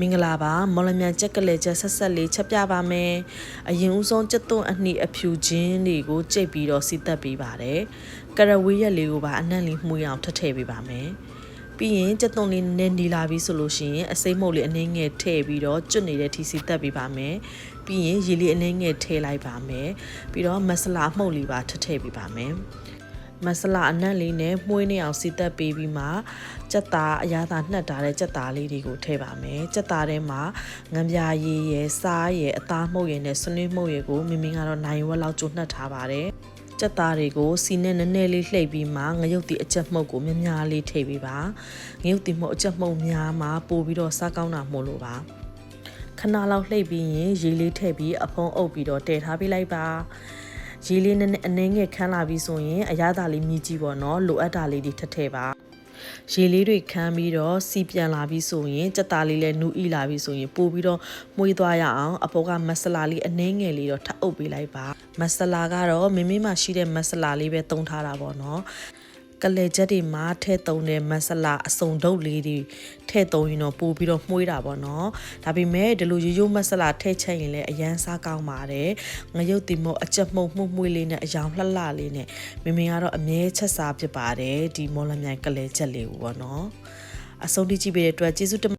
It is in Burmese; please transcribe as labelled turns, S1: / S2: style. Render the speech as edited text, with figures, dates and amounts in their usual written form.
S1: မင်္ဂလာပါမော်လမြိုင်ကြက်ကလေးချက်ဆက်ဆက်လေးချက်ပြပါမယ်အရင်ဦးဆုံးကြက်သွန်းအနှိအဖြူချင်းတွေကိုကြိတ်ပြီးတော့စီသက်ပေးပါတယ်ကရဝေးရက်လေးကိုပါအနှံ့လေးမှုအောင်ထည့်ပေးပါမယ်ပြီးရင်ကြက်သွန်းလေးနည်းနီလာပြီဆိုလို့ရှိရင်အစိမ်းမုတ်လေးအနှင်းငယ်ထည့်ပြီးတော့ကျွတ်နေတဲ့ထီစီသက်ပေးပါမယ်ပြီးရင်ရေလေးအနှင်းငယ်ထည့်လိုက်ပါမယ်ပြီးတော့မဆလာမှုတ်လေးပါထည့်ပေးပါမယ်မဆလာအနက်လေးနဲ့မှုေးနေအောင်စီသက်ပေးပြီးမှကြက်သားအရသာနှက်ထားတဲ့ကြက်သားလေးတွေကိုထည့်ပါမယ်ကြက်သားထဲမှာငံပြာရည်ရယ်စားရယ်အသားမှုတ်ရယ်နဲ့ဆွနွေးမှုတ်ရယ်ကိုမိမိကတော့နိုင်ဝက်လောက်ကျိုးနှက်ထားပါတယ်ကြက်သားတွေကိုစီနဲ့နည်းနည်းလေးလှိပ်ပြီးမှငရုတ်တီအကြက်မှုတ်ကိုများများလေးထည့်ပေးပါငရုတ်တီမှုတ်အကြက်မှုတ်များမှာပို့ပြီးတော့စားကောင်းတာမို့လို့ပါခဏလောက်လှိပ်ပြီးရင်ရေလေးထည့်ပြီးအဖုံးအုပ်ပြီးတော့တည်ထားပေးလိုက်ပါရေလေးနဲ့အနှင်းငယ်ခန်းလာပြီးဆိုရင်အရသာလေးမြည်ကြည့်ပေါ့နော်လိုအပ်တာလေးတွေထည့်ပါရေလေးတွေခမ်းပြီးတော့စီပြန်လာပြီးဆိုရင်ကြက်သားလေးလည်းနူးဤလာပြီးဆိုရင်ပို့ပြီးတော့မှုေးသွားရအောင်အပေါ်ကမဆလာလေးအနှင်းငယ်လေးတော့ထပ်အုပ်ပေးလိုက်ပါမဆလာကတော့မိမိမှရှိတဲ့မဆလာလေးပဲသုံးထားတာပေါ့နော်ကလေချက်တွေမှာထည့်သုံးတဲ့မဆလာအစုံဒုတ်လေးတွေထည့်သုံးရင်တော့ပို့ပြီးတော့မှုေးတာပေါ့နော်ဒါပေမဲ့ဒီလိုရိုးမဆလာထည့်ချက်ရင်လည်းအရန်စားကောင်းပါတယ်ငရုတ်တီမို့အကြက်မှုတ်မှုေးလေးနဲ့အယောင်လှလှလေးနဲ့မိမိကတော့အမြဲချက်စားဖြစ်ပါတယ်ဒီမော်လမြိုင်ကလေချက်လေးကိုပေါ့နော်အဆုံးထိကြည့်ပေးတဲ့အတွက်ကျေးဇူးတင်